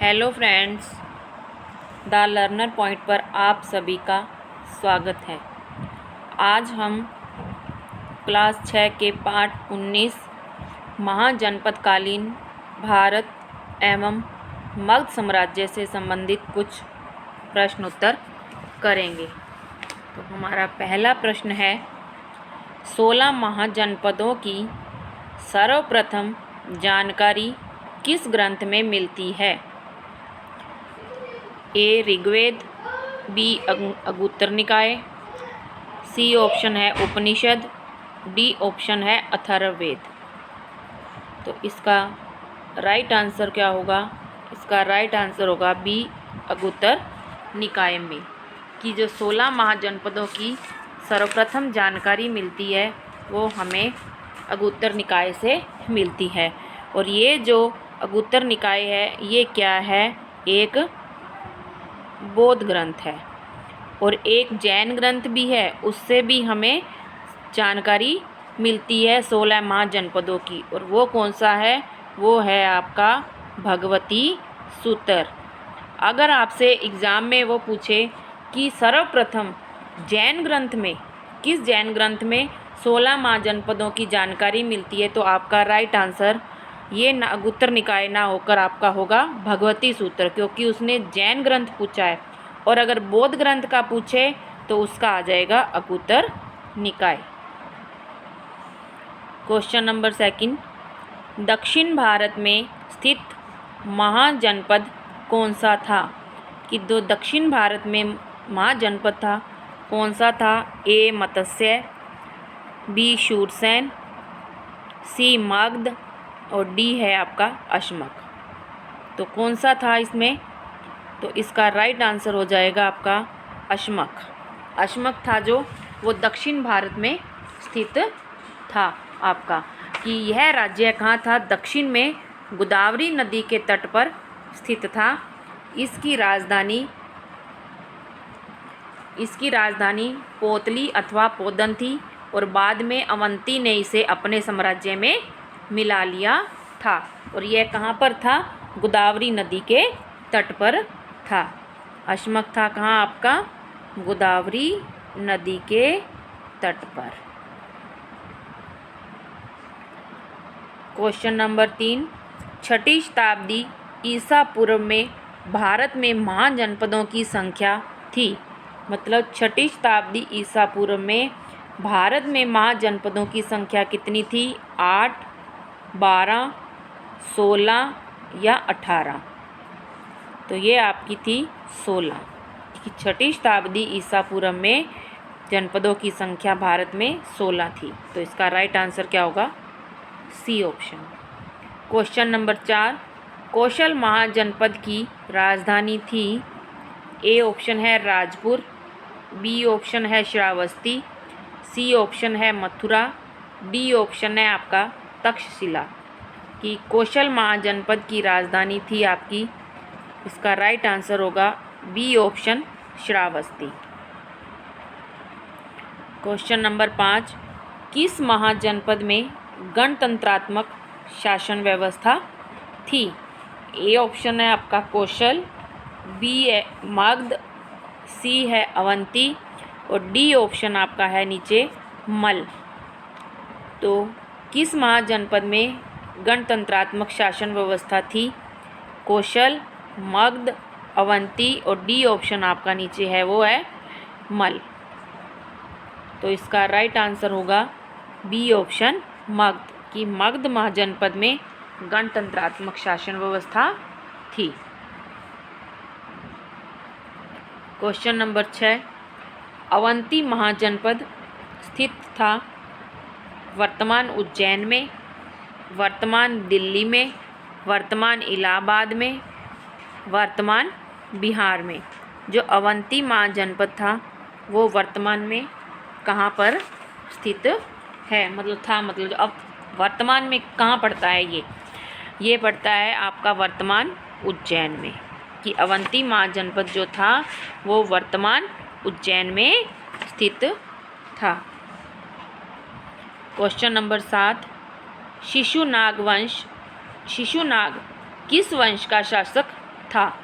Hello friends, the learner point पर आप सभी का स्वागत है। आज हम क्लास 6 के पाठ 19 महाजनपदकालीन भारत एवं मगध साम्राज्य से संबंधित कुछ प्रश्न उत्तर करेंगे। तो हमारा पहला प्रश्न है, 16 महाजनपदों की सर्वप्रथम जानकारी किस ग्रंथ में मिलती है? ए ऋग्वेद, बी अगुत्तर निकाय, सी ऑप्शन है उपनिषद, डी ऑप्शन है अथर्ववेद। तो इसका राइट आंसर क्या होगा? इसका राइट आंसर होगा बी अगुत्तर निकाय में, कि जो 16 महाजनपदों की सर्वप्रथम जानकारी मिलती है वो हमें अगुत्तर निकाय से मिलती है। और ये जो अगुत्तर निकाय है ये क्या है? एक बौद्ध ग्रंथ है और एक जैन ग्रंथ भी है, उससे भी हमें जानकारी मिलती है 16 महाजनपदों की। और वो कौन सा है? वो है आपका भगवती सूत्र। अगर आपसे एग्ज़ाम में वो पूछे कि सर्वप्रथम जैन ग्रंथ में, किस जैन ग्रंथ में 16 महाजनपदों की जानकारी मिलती है, तो आपका राइट आंसर ये अगुत्तर निकाय ना होकर आपका होगा भगवती सूत्र, क्योंकि उसने जैन ग्रंथ पूछा है। और अगर बौद्ध ग्रंथ का पूछे तो उसका आ जाएगा अगुत्तर निकाय। क्वेश्चन नंबर सेकंड, दक्षिण भारत में स्थित महाजनपद कौन सा था? कि दो दक्षिण भारत में महाजनपद था, कौन सा था? ए मत्स्य, बी शूरसेन, सी मगध और डी है आपका अश्मक। तो कौन सा था इसमें? तो इसका राइट आंसर हो जाएगा आपका अश्मक। अश्मक था जो वो दक्षिण भारत में स्थित था आपका, कि यह राज्य कहाँ था? दक्षिण में गोदावरी नदी के तट पर स्थित था। इसकी राजधानी पोतली अथवा पोदन थी और बाद में अवंती ने इसे अपने साम्राज्य में मिला लिया था। और यह कहाँ पर था? गोदावरी नदी के तट पर था। अश्मक था कहाँ आपका? गोदावरी नदी के तट पर। क्वेश्चन नंबर 3, 6ठी शताब्दी ईसा पूर्व में भारत में महाजनपदों की संख्या थी। मतलब 6ठी शताब्दी ईसा पूर्व में भारत में महाजनपदों की संख्या कितनी थी? 8, 12, 16 या 18? तो ये आपकी थी 16, कि 6ठी शताब्दी ईसा पूर्व में जनपदों की संख्या भारत में 16 थी। तो इसका राइट आंसर क्या होगा? C option. Question number 4, Kaushal mahajanapada की राजधानी थी। ए ऑप्शन है राजपुर, बी ऑप्शन है श्रावस्ती, सी ऑप्शन है मथुरा, डी ऑप्शन है आपका तक्षशिला। कि कौशल महाजनपद की राजधानी थी आपकी, इसका राइट आंसर होगा B option Shravasti. Question number 5, किस महाजनपद में गणतंत्रात्मक शासन व्यवस्था थी? ए ऑप्शन है आपका कौशल, बी है मगध, सी है अवंती और डी ऑप्शन आपका है नीचे मल। तो किस महाजनपद में गणतंत्रात्मक शासन व्यवस्था थी? कौशल, मगध, अवंती और डी ऑप्शन आपका नीचे है वो है मल। तो इसका राइट आंसर होगा बी ऑप्शन मगध, कि मगध महाजनपद में गणतंत्रात्मक शासन व्यवस्था थी। क्वेश्चन नंबर 6, अवंती महाजनपद स्थित था वर्तमान उज्जैन में, वर्तमान दिल्ली में, वर्तमान इलाहाबाद में, वर्तमान बिहार में। जो अवंती महाजनपद था वो वर्तमान में कहाँ पर स्थित है? मतलब अब वर्तमान में कहाँ पड़ता है ये पड़ता है आपका वर्तमान उज्जैन में, कि अवंती महाजनपद जो था वो वर्तमान उज्जैन में स्थित था। क्वेश्चन नंबर 7, शिशुनाग किस वंश का शासक था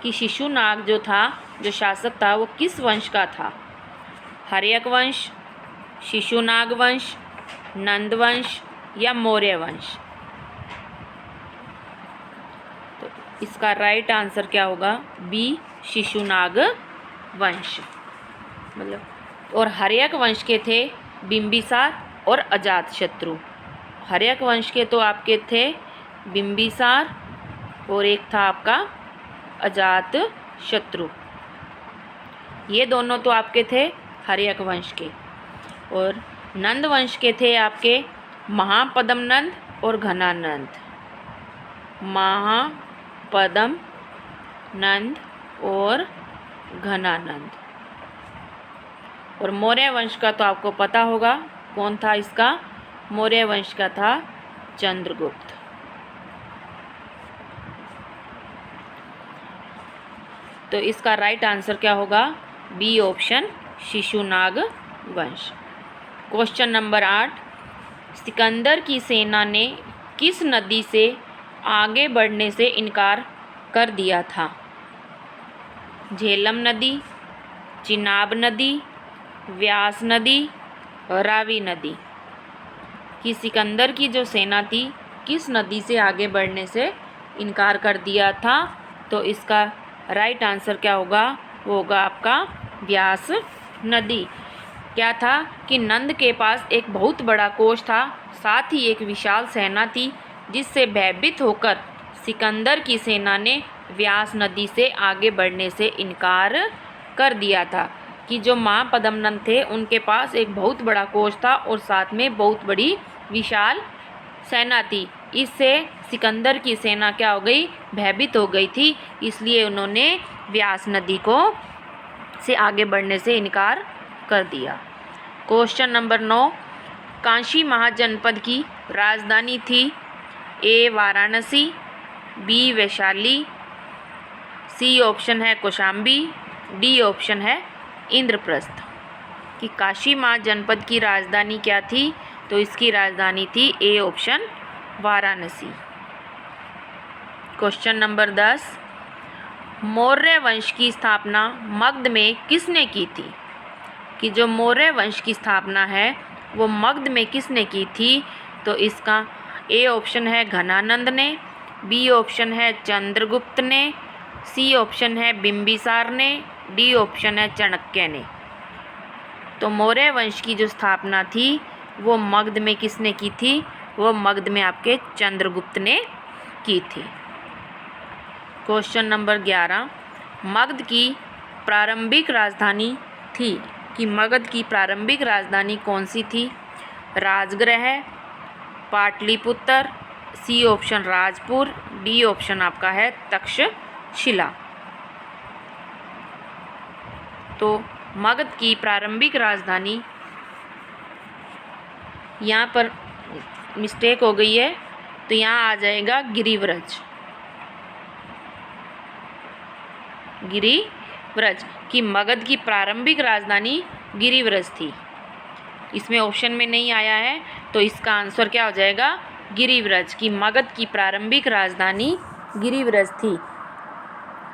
कि शिशुनाग जो था, जो शासक था, वो किस वंश का था? हर्यक वंश, शिशुनाग वंश, नंद वंश या मौर्य वंश? तो इसका राइट आंसर क्या होगा? बी, शिशुनाग वंश। मतलब, और हर्यक वंश के थे बिंबिसार और अजातशत्रु। हर्यक वंश के तो आपके थे बिंबिसार और एक था आपका अजातशत्रु। ये दोनों तो आपके थे हर्यक वंश के। और नंद वंश के थे आपके महापद्म नंद और घनानंद। महापद्म नंद और घनानंद। और मौर्य वंश का तो आपको पता होगा कौन था इसका? मौर्य वंश का था चंद्रगुप्त। तो इसका राइट आंसर क्या होगा? बी ऑप्शन, शिशुनाग वंश। क्वेश्चन नंबर 8, सिकंदर की सेना ने किस नदी से आगे बढ़ने से इनकार कर दिया था? झेलम नदी, चिनाब नदी, व्यास नदी, रावी नदी। कि सिकंदर की जो सेना थी किस नदी से आगे बढ़ने से इनकार कर दिया था? तो इसका राइट आंसर क्या होगा? वो होगा आपका व्यास नदी। क्या था कि नंद के पास एक बहुत बड़ा कोष था, साथ ही एक विशाल सेना थी, जिससे भयभीत होकर सिकंदर की सेना ने व्यास नदी से आगे बढ़ने से इनकार कर दिया था। कि जो महापद्म नंद थे उनके पास एक बहुत बड़ा कोष था और साथ में बहुत बड़ी विशाल सेना थी। इससे सिकंदर की सेना क्या हो गई? भयभीत हो गई थी, इसलिए उन्होंने व्यास नदी को से आगे बढ़ने से इनकार कर दिया। क्वेश्चन नंबर 9, काशी महाजनपद की राजधानी थी? A Varanasi, b Vaishali, c option है कौशाम्बी, डी ऑप्शन है इंद्रप्रस्थ। कि काशी महाजनपद की राजधानी क्या थी? तो इसकी राजधानी थी A option, Varanasi. Question number 10, Maurya वंश की स्थापना मगध में किसने की थी? कि जो मौर्य वंश की स्थापना है वो मगध में किसने की थी? तो इसका ए ऑप्शन है घनानंद ने, बी ऑप्शन है चंद्रगुप्त ने, सी ऑप्शन है बिंबिसार ने, डी ऑप्शन है चाणक्य ने। तो मौर्य वंश की जो स्थापना थी वो मगध में किसने की थी? वो मगध में आपके चंद्रगुप्त ने की थी। क्वेश्चन नंबर 11, मगध की प्रारंभिक राजधानी थी? कि मगध की प्रारंभिक राजधानी कौन सी थी? Rajagriha, Pataliputra, C option Rajpur, D option आपका है तक्षशिला। तो मगध की प्रारंभिक राजधानी, यहाँ पर मिस्टेक हो गई है, तो यहाँ आ जाएगा गिरिव्रज। गिरिव्रज। कि मगध की प्रारंभिक राजधानी गिरिव्रज थी। इसमें ऑप्शन में नहीं आया है, तो इसका आंसर क्या हो जाएगा? गिरिव्रज। कि मगध की प्रारंभिक राजधानी गिरिव्रज थी।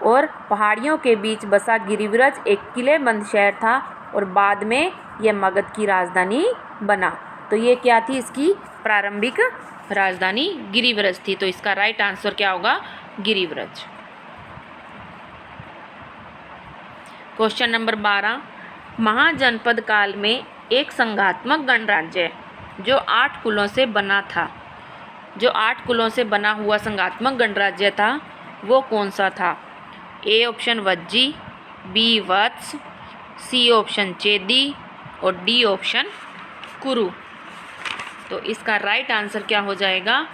और पहाड़ियों के बीच बसा गिरिव्रज एक किलेबंद शहर था और बाद में यह मगध की राजधानी बना। तो ये क्या थी? इसकी प्रारंभिक राजधानी गिरिव्रज थी। तो इसका राइट आंसर क्या होगा? गिरिव्रज। क्वेश्चन नंबर 12, महाजनपद काल में एक संघात्मक गणराज्य जो 8 कुलों से बना था, जो 8 कुलों से बना हुआ संघात्मक गणराज्य था, वो कौन सा था? A option Vajji, b Vatsa, c option Chedi और डी ऑप्शन कुरु। तो इसका राइट आंसर क्या हो जाएगा?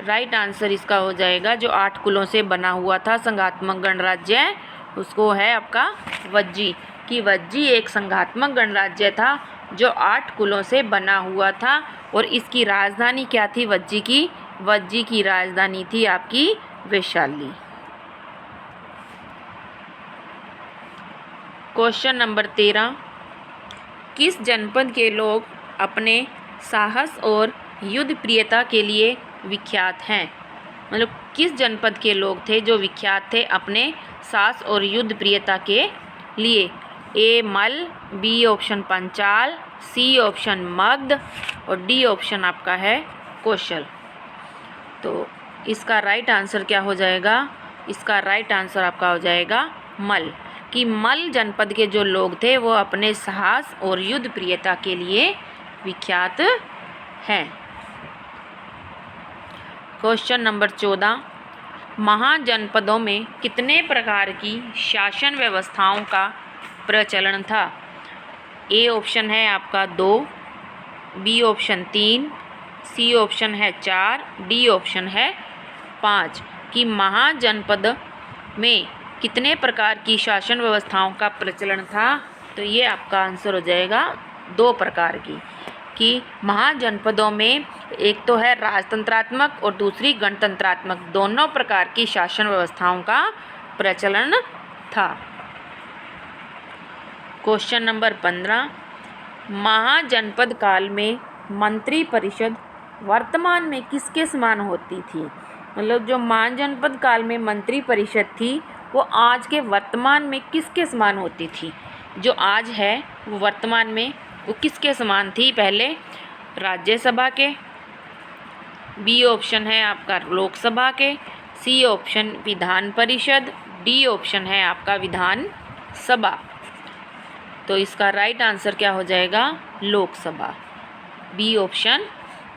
राइट आंसर इसका हो जाएगा जो 8 कुलों से बना हुआ था संघात्मक गणराज्य, उसको है आपका वज्जी। कि वज्जी एक संघात्मक गणराज्य था जो 8 कुलों से बना हुआ था। और इसकी राजधानी क्या थी वज्जी की? वज्जी की राजधानी थी आपकी वैशाली। क्वेश्चन नंबर 13, किस जनपद के लोग अपने साहस और युद्ध प्रियता के लिए विख्यात हैं? मतलब किस जनपद के लोग थे जो विख्यात थे अपने साहस और युद्ध प्रियता के लिए? A Malla, B option Panchal, C option Magadh और डी ऑप्शन आपका है कौशल। तो इसका राइट आंसर क्या हो जाएगा? इसका राइट आंसर आपका हो जाएगा मल, कि मल जनपद के जो लोग थे वो अपने साहस और युद्ध प्रियता के लिए विख्यात हैं। क्वेश्चन नंबर 14, महाजनपदों में कितने प्रकार की शासन व्यवस्थाओं का प्रचलन था? ए ऑप्शन है आपका 2, बी ऑप्शन 3, सी ऑप्शन है 4, डी ऑप्शन है 5, कि महाजनपद में कितने प्रकार की शासन व्यवस्थाओं का प्रचलन था? तो ये आपका आंसर हो जाएगा 2 प्रकार की, कि महाजनपदों में एक तो है राजतंत्रात्मक और दूसरी गणतंत्रात्मक, दोनों प्रकार की शासन व्यवस्थाओं का प्रचलन था। क्वेश्चन नंबर 15, महाजनपद काल में मंत्री परिषद वर्तमान में किसके समान होती थी? मतलब जो महाजनपद काल में मंत्री परिषद थी वो आज के वर्तमान में किसके समान होती थी? जो आज है वो वर्तमान में वो किसके समान थी? पहले राज्यसभा के, बी ऑप्शन है आपका लोकसभा के, C option Vidhan Parishad, D option है आपका विधान सभा। तो इसका राइट आंसर क्या हो जाएगा? लोकसभा, बी ऑप्शन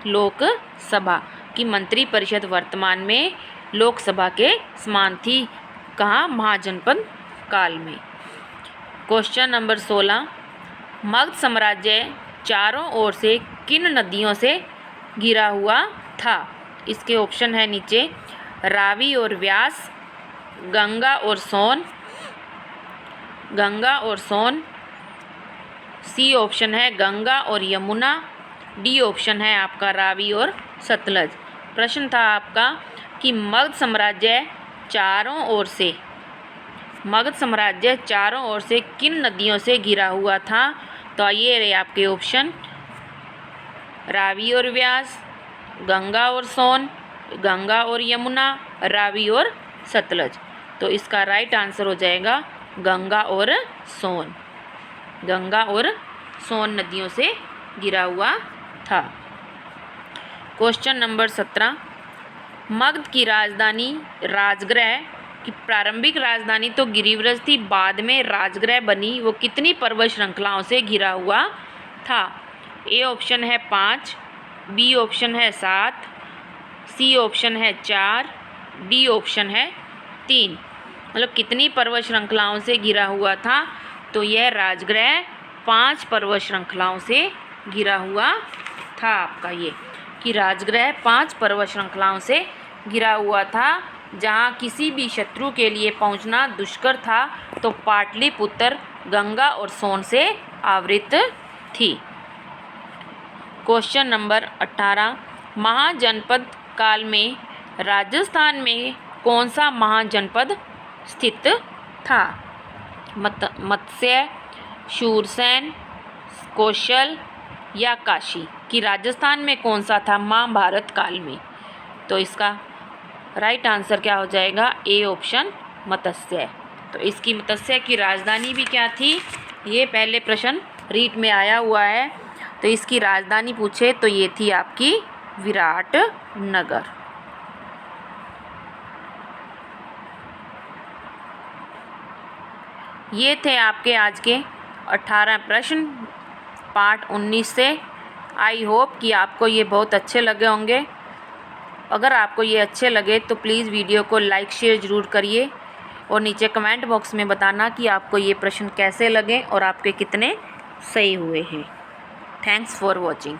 लोकसभा, की मंत्री परिषद वर्तमान में लोकसभा के समान थी। कहाँ? महाजनपद काल में। क्वेश्चन नंबर 16, मगध साम्राज्य चारों ओर से किन नदियों से घिरा हुआ था? इसके ऑप्शन है नीचे, रावी और व्यास, गंगा और सोन, सी ऑप्शन है गंगा और यमुना, डी ऑप्शन है आपका रावी और सतलज। प्रश्न था आपका कि मगध साम्राज्य चारों ओर से किन नदियों से घिरा हुआ था? तो ये रहे आपके ऑप्शन, रावी और व्यास, गंगा और सोन, गंगा और यमुना, रावी और सतलज। तो इसका राइट आंसर हो जाएगा गंगा और सोन, गंगा और सोन नदियों से घिरा हुआ था। क्वेश्चन नंबर 17, मगध की राजधानी राजगृह की प्रारंभिक राजधानी तो गिरिव्रज थी, बाद में राजगृह बनी, वो कितनी पर्वत श्रृंखलाओं से घिरा हुआ था? ए ऑप्शन है 5, बी ऑप्शन है 7, सी ऑप्शन है 4, डी ऑप्शन है 3। मतलब कितनी पर्वत श्रृंखलाओं से घिरा हुआ था? तो यह राजगृह 5 पर्वत श्रृंखलाओं से घिरा हुआ था आपका, ये कि राजगृह 5 पर्वत श्रृंखलाओं से घिरा हुआ था, जहाँ किसी भी शत्रु के लिए पहुँचना दुष्कर था। तो पाटलिपुत्र गंगा और सोन से आवृत थी। क्वेश्चन नंबर 18, महाजनपद काल में राजस्थान में कौन सा महाजनपद स्थित था? मत्स्य, शूरसेन, कौशल या काशी, कि राजस्थान में कौन सा था महाभारत काल में? तो इसका राइट आंसर क्या हो जाएगा? ए ऑप्शन मत्स्य। तो इसकी मत्स्य की राजधानी भी क्या थी? ये पहले प्रश्न रीट में आया हुआ है। तो इसकी राजधानी पूछे तो ये थी आपकी विराटनगर। ये थे आपके आज के 18 प्रश्न पार्ट 19 से। आई होप कि आपको ये बहुत अच्छे लगे होंगे। अगर आपको ये अच्छे लगे तो प्लीज़ वीडियो को लाइक शेयर ज़रूर करिए और नीचे कमेंट बॉक्स में बताना कि आपको ये प्रश्न कैसे लगे और आपके कितने सही हुए हैं। Thanks for watching.